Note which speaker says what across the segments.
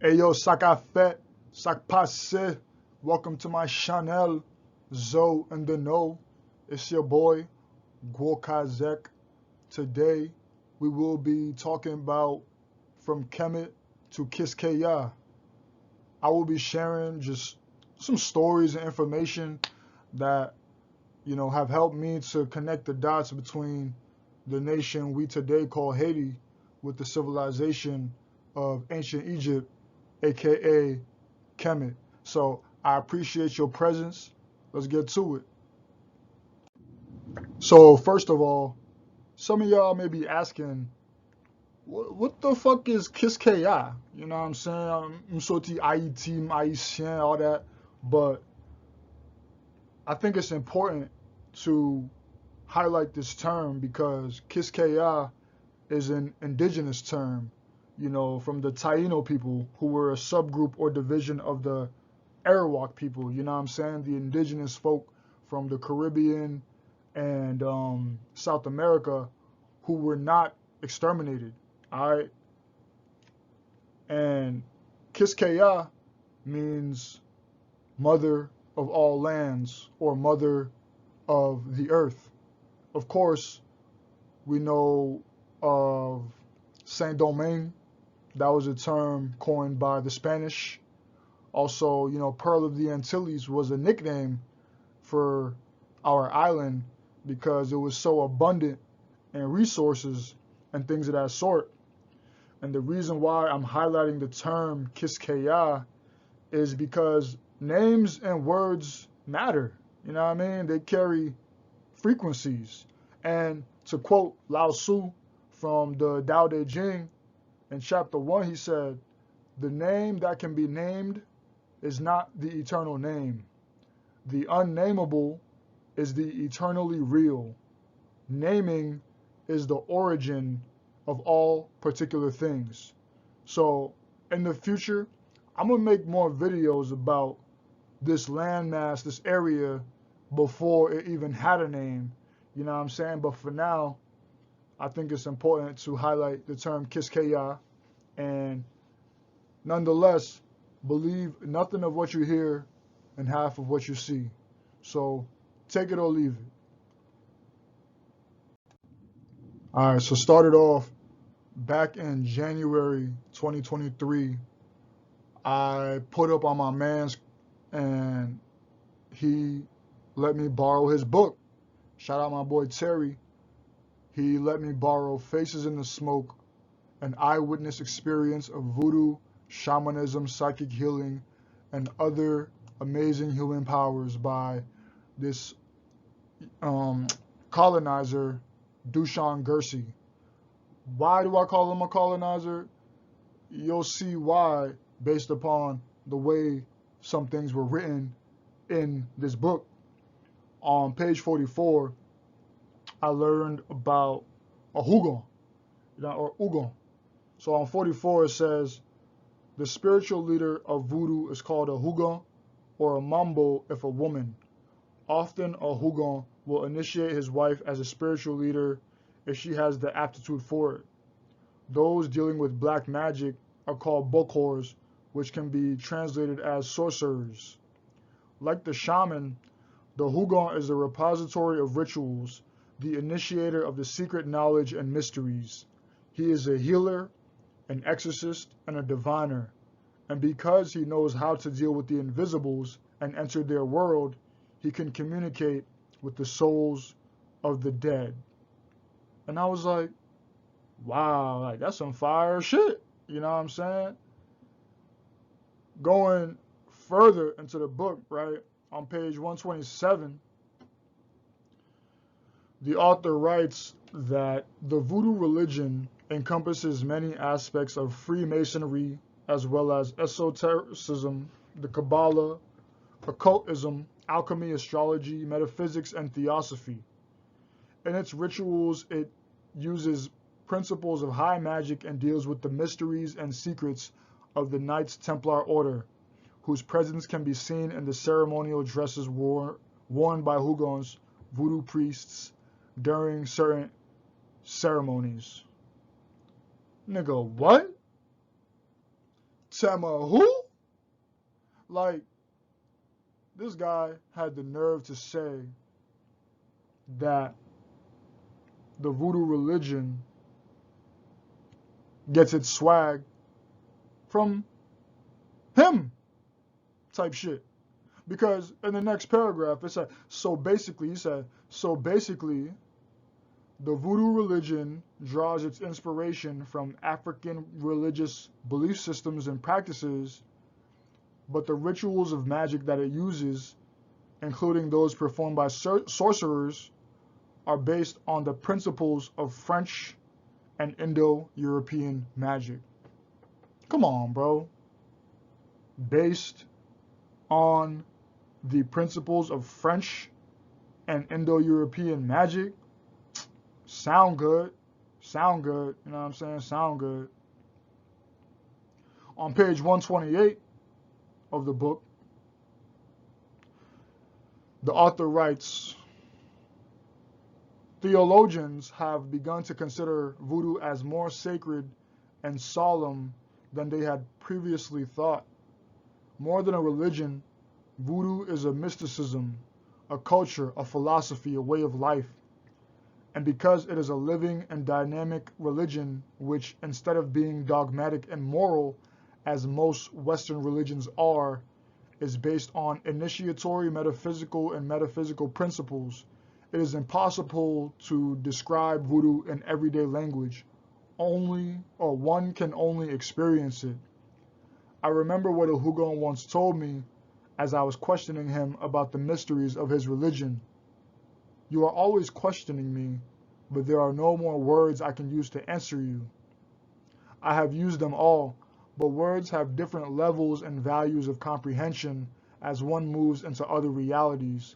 Speaker 1: Ayo, Saka Fet, Sak Passe. Welcome to my channel, Zo and the No. It's your boy, Gwokazek. Today, we will be talking about from Kemet to Kiskeya. I will be sharing just some stories and information that, have helped me to connect the dots between the nation we today call Haiti with the civilization of ancient Egypt, aka Kemet. So I appreciate your presence. Let's get to it. So first of all, some of y'all may be asking, what the fuck is Kiskeya? You know what I'm saying? I'm sorti Haiti, Haitian, all that. But I think it's important to highlight this term because Kiskeya is an indigenous term, from the Taino people who were a subgroup or division of the Arawak people, you know what I'm saying? The indigenous folk from the Caribbean and South America who were not exterminated, all right? And Kiskeya means mother of all lands or mother of the earth. Of course, we know of Saint Domingue. That was a term coined by the Spanish. Also, Pearl of the Antilles was a nickname for our island because it was so abundant in resources and things of that sort. And the reason why I'm highlighting the term Kiskeya is because names and words matter. You know what I mean? They carry frequencies. And to quote Lao Tzu from the Tao Te Ching, in chapter 1, he said, "The name that can be named is not the eternal name. The unnameable is the eternally real. Naming is the origin of all particular things." So in the future, I'm going to make more videos about this landmass, this area, before it even had a name. You know what I'm saying? But for now, I think it's important to highlight the term Kiskeya and nonetheless, believe nothing of what you hear and half of what you see. So take it or leave it. All right, so started off back in January 2023. I put up on my man's and he let me borrow his book. Shout out my boy Terry. He let me borrow Faces in the Smoke, an eyewitness experience of voodoo, shamanism, psychic healing, and other amazing human powers by this colonizer, Dushan Gersi. Why do I call him a colonizer? You'll see why based upon the way some things were written in this book. On page 44, I learned about a Hugon, or Ugon. So on 44 it says, the spiritual leader of voodoo is called a Hugon or a Mambo if a woman. Often a Hugon will initiate his wife as a spiritual leader if she has the aptitude for it. Those dealing with black magic are called Bokors, which can be translated as sorcerers. Like the shaman, the Hugon is a repository of rituals, the initiator of the secret knowledge and mysteries. He is a healer, an exorcist, and a diviner. And because he knows how to deal with the invisibles and enter their world, he can communicate with the souls of the dead. And I was like, wow, like that's some fire shit. You know what I'm saying? Going further into the book, right, on page 127, the author writes that the voodoo religion encompasses many aspects of Freemasonry as well as esotericism, the Kabbalah, occultism, alchemy, astrology, metaphysics, and theosophy. In its rituals, it uses principles of high magic and deals with the mysteries and secrets of the Knights Templar Order, whose presence can be seen in the ceremonial dresses worn by Hugons, voodoo priests, during certain ceremonies. Nigga, what? Tema who? Like, this guy had the nerve to say that the voodoo religion gets its swag from him, type shit. Because in the next paragraph, it said, so basically, the voodoo religion draws its inspiration from African religious belief systems and practices, but the rituals of magic that it uses, including those performed by sorcerers, are based on the principles of French and Indo-European magic. Come on, bro. Based on the principles of French and Indo-European magic? Sound good. Sound good. You know what I'm saying? Sound good. On page 128 of the book, the author writes, theologians have begun to consider voodoo as more sacred and solemn than they had previously thought. More than a religion, voodoo is a mysticism, a culture, a philosophy, a way of life. And because it is a living and dynamic religion which, instead of being dogmatic and moral, as most Western religions are, is based on initiatory metaphysical principles, it is impossible to describe voodoo in everyday language. One can only experience it. I remember what a Dogon once told me as I was questioning him about the mysteries of his religion. You are always questioning me, but there are no more words I can use to answer you. I have used them all, but words have different levels and values of comprehension as one moves into other realities.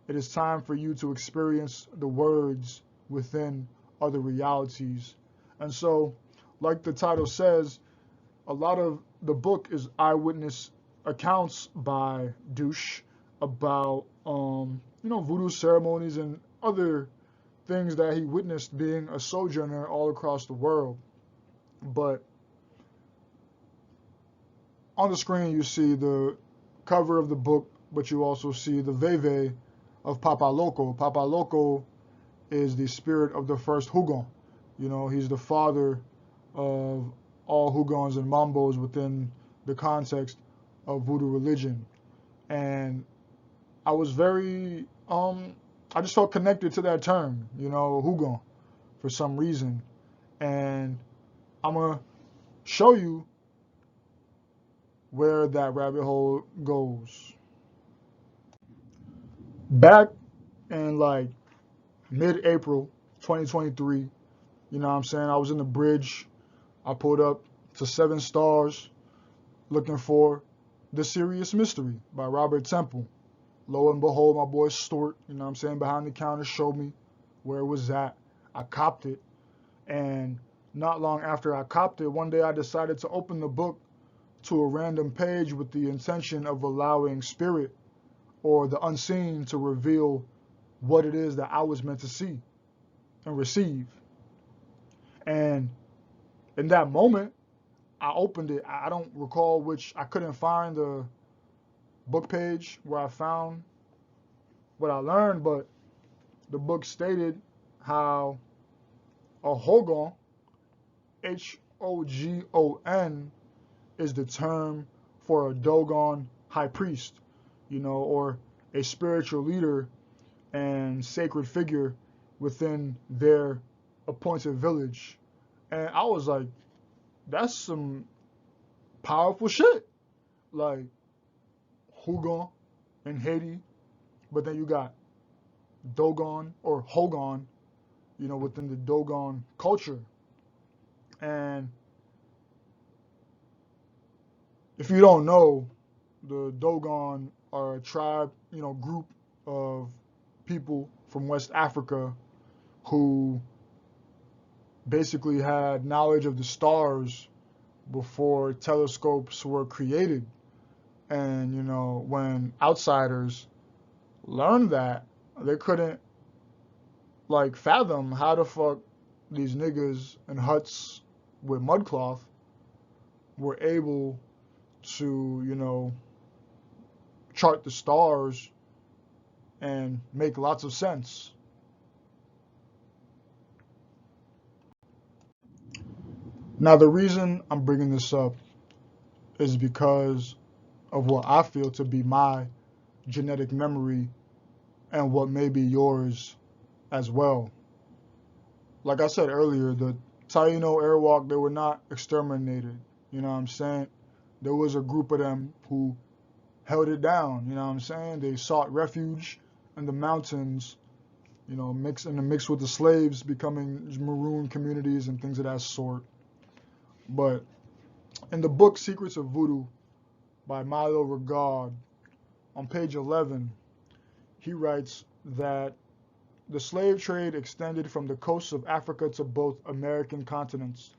Speaker 1: It is time for you to experience the words within other realities. And so, like the title says, a lot of the book is eyewitness accounts by Douche about voodoo ceremonies and other things that he witnessed being a sojourner all across the world. But on the screen you see the cover of the book, but you also see the veve of Papa Loco. Papa Loco is the spirit of the first Dogon. He's the father of all Dogons and Mambos within the context of voodoo religion. And I was very, I just felt connected to that term, Dogon, for some reason. And I'm going to show you where that rabbit hole goes. Back in like mid-April 2023, I was in the bridge. I pulled up to 7 Stars looking for The Serious Mystery by Robert Temple. Lo and behold, my boy Stuart, behind the counter showed me where it was at. I copped it. And not long after I copped it, one day I decided to open the book to a random page with the intention of allowing spirit or the unseen to reveal what it is that I was meant to see and receive. And in that moment, I opened it. I don't recall I couldn't find the book page where I found what I learned, but the book stated how a Dogon, Hogon, is the term for a Dogon high priest, or a spiritual leader and sacred figure within their appointed village. And I was like, that's some powerful shit. Like, Dogon in Haiti, but then you got Dogon or Hogon, within the Dogon culture. And if you don't know, the Dogon are a tribe, group of people from West Africa who basically had knowledge of the stars before telescopes were created. And, when outsiders learned that, they couldn't, fathom how the fuck these niggas in huts with mudcloth were able to, chart the stars and make lots of sense. Now, the reason I'm bringing this up is because of what I feel to be my genetic memory and what may be yours as well. Like I said earlier, the Taino Arawak, they were not exterminated. You know what I'm saying? There was a group of them who held it down. You know what I'm saying? They sought refuge in the mountains, mix with the slaves, becoming maroon communities and things of that sort. But in the book Secrets of Voodoo by Milo Regard, on page 11, he writes that the slave trade extended from the coasts of Africa to both American continents.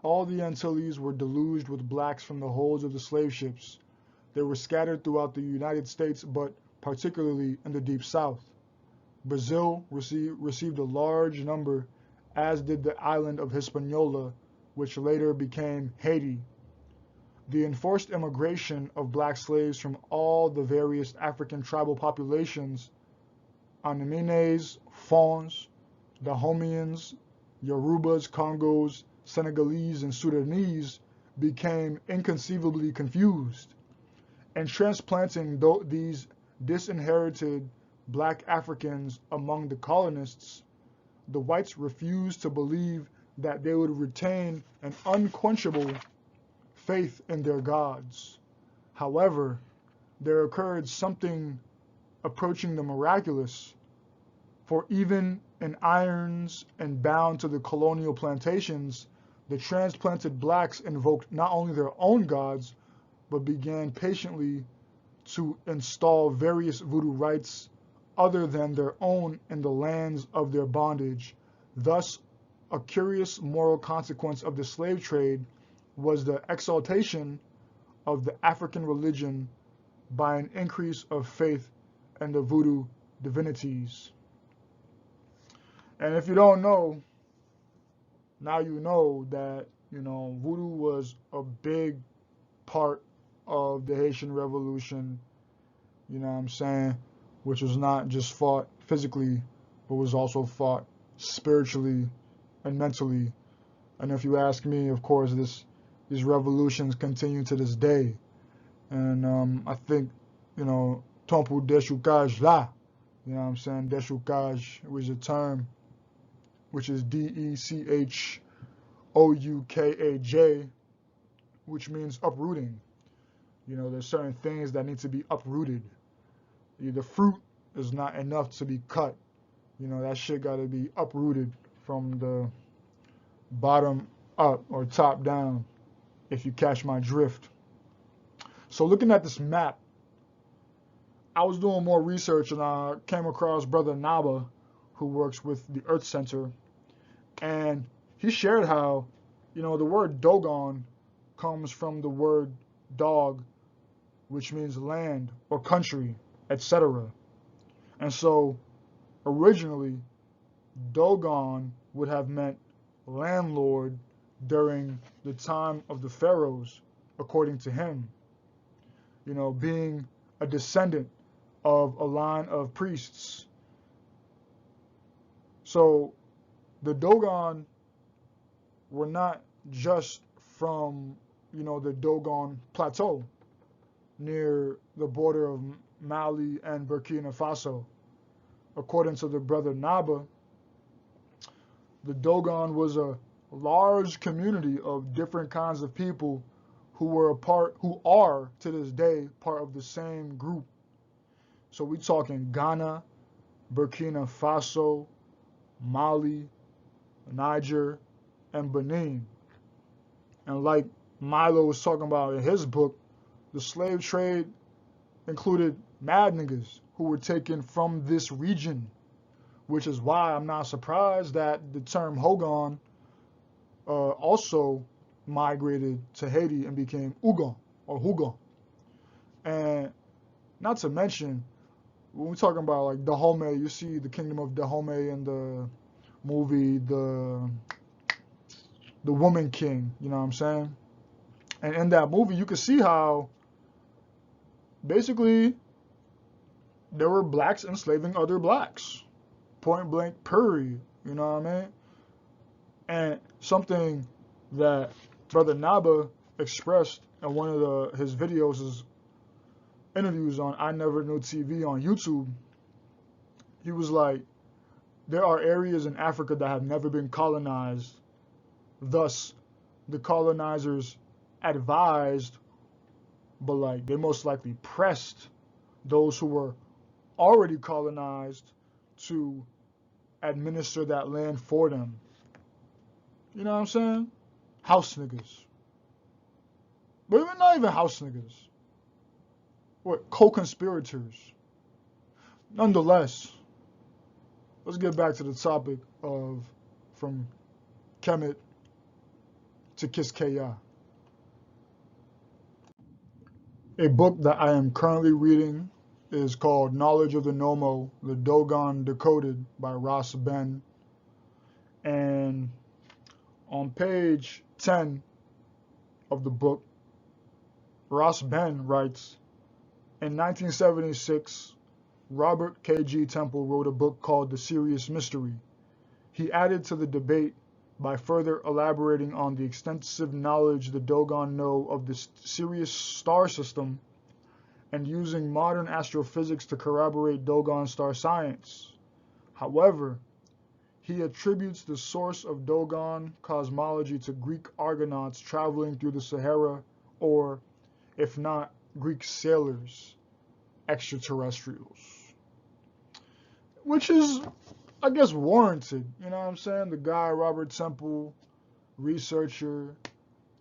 Speaker 1: All the Antilles were deluged with blacks from the holds of the slave ships. They were scattered throughout the United States, but particularly in the Deep South. Brazil received a large number, as did the island of Hispaniola, which later became Haiti. The enforced immigration of black slaves from all the various African tribal populations, Anamines, Fons, Dahomians, Yorubas, Congos, Senegalese, and Sudanese, became inconceivably confused. And transplanting these disinherited black Africans among the colonists, the whites refused to believe that they would retain an unquenchable faith in their gods. However, there occurred something approaching the miraculous, for even in irons and bound to the colonial plantations, the transplanted blacks invoked not only their own gods, but began patiently to install various voodoo rites other than their own in the lands of their bondage. Thus, a curious moral consequence of the slave trade was the exaltation of the African religion by an increase of faith in the voodoo divinities. And if you don't know, now you know that, voodoo was a big part of the Haitian Revolution, you know what I'm saying, which was not just fought physically, but was also fought spiritually and mentally. And if you ask me, of course, these revolutions continue to this day. And I think, Tompu Deshukaj La, you know what I'm saying, Deshukaj was a term which is Dechoukaj, which means uprooting. There's certain things that need to be uprooted. The fruit is not enough to be cut. That shit got to be uprooted from the bottom up or top down, if you catch my drift. So looking at this map, I was doing more research and I came across Brother Naba, who works with the Earth Center, and he shared how, the word Dogon comes from the word dog, which means land or country, etc. And so originally, Dogon would have meant landlord during the time of the pharaohs, according to him, being a descendant of a line of priests. So the Dogon were not just from, the Dogon Plateau near the border of Mali and Burkina Faso. According to the brother Naba, the Dogon was a large community of different kinds of people who are to this day part of the same group. So we talking Ghana, Burkina Faso, Mali, Niger, and Benin. And like Milo was talking about in his book, the slave trade included mad niggas who were taken from this region, which is why I'm not surprised that the term Hogan also migrated to Haiti and became Ugon or Hugon. And not to mention, when we're talking about like Dahomey, you see the kingdom of Dahomey in the movie The Woman King, you know what I'm saying? And in that movie, you can see how basically there were blacks enslaving other blacks. Point blank, period. You know what I mean? And something that Brother Naba expressed in one of his videos, his interviews on I Never Knew TV on YouTube, he was like, there are areas in Africa that have never been colonized. Thus, the colonizers advised, but like they most likely pressed those who were already colonized to administer that land for them. You know what I'm saying? House niggas. But even not even house niggas. What? Co-conspirators. Nonetheless, let's get back to the topic of from Kemet to Kiskeya. A book that I am currently reading is called Knowledge of the Nomo, the Dogon Decoded by Ross Ben. And on page 10 of the book, Ross Ben writes, in 1976, Robert K.G. Temple wrote a book called The Serious Mystery. He added to the debate by further elaborating on the extensive knowledge the Dogon know of the Sirius star system and using modern astrophysics to corroborate Dogon star science. However, he attributes the source of Dogon cosmology to Greek Argonauts traveling through the Sahara, or, if not, Greek sailors, extraterrestrials. Which is, I guess, warranted. You know what I'm saying? The guy, Robert Temple, researcher.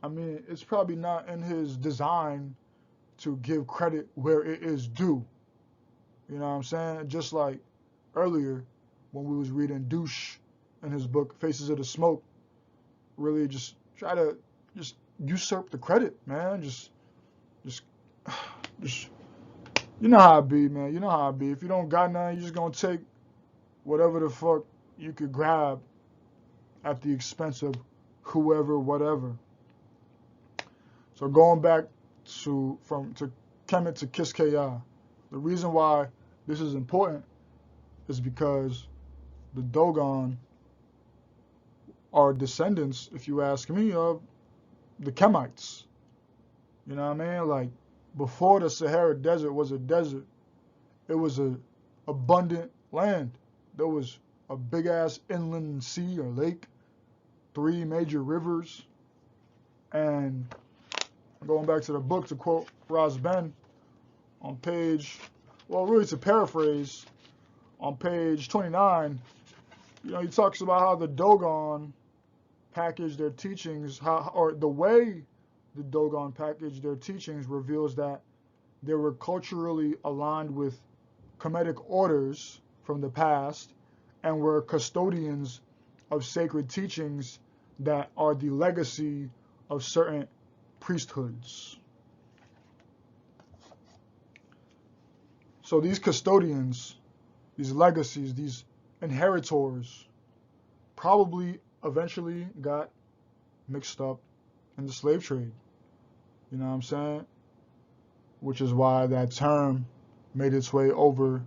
Speaker 1: I mean, it's probably not in his design to give credit where it is due. You know what I'm saying? Just like earlier when we was reading Douche in his book Faces of the Smoke, really just try to just usurp the credit, man. Just you know how it be, man. You know how it be. If you don't got nothing, you're just gonna take whatever the fuck you could grab at the expense of whoever, whatever. So going back to Kemet to Kiskeya, the reason why this is important is because the Dogon are descendants, if you ask me, of the Kemites. You know what I mean? Like, before the Sahara Desert was a desert, it was a abundant land. There was a big ass inland sea or lake, 3 major rivers, and going back to the book to quote Ross Ben on page, well, really to paraphrase, on page 29, you know, he talks about how the Dogon package their teachings, or the way the Dogon package their teachings reveals that they were culturally aligned with Kemetic orders from the past and were custodians of sacred teachings that are the legacy of certain priesthoods. So these custodians, these legacies, these inheritors probably eventually got mixed up in the slave trade. You know what I'm saying? Which is why that term made its way over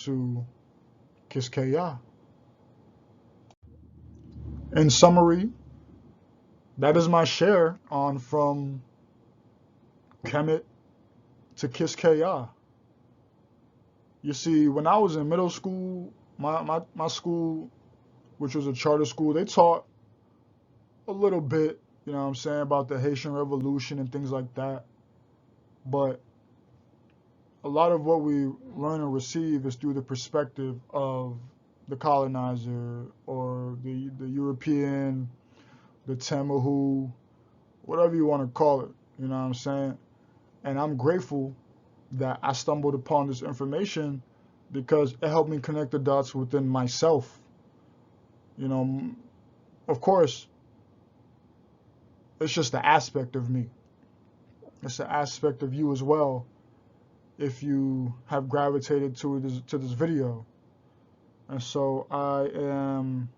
Speaker 1: to Kiskeya. In summary, that is my share on from Kemet to Kiskeya. You see, when I was in middle school, my school, which was a charter school, they taught a little bit, you know what I'm saying, about the Haitian Revolution and things like that. But a lot of what we learn and receive is through the perspective of the colonizer or the European, the Temahu, whatever you want to call it, you know what I'm saying? And I'm grateful that I stumbled upon this information because it helped me connect the dots within myself. You know, of course, it's just an aspect of me. It's an aspect of you as well if you have gravitated to this video. And so I am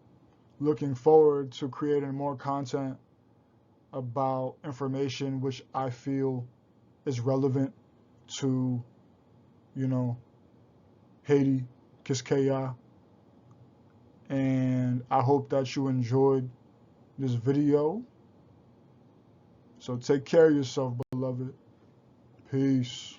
Speaker 1: looking forward to creating more content about information which I feel is relevant to, you know, Haiti, Kiskeya, and I hope that you enjoyed this video. So take care of yourself, beloved. Peace.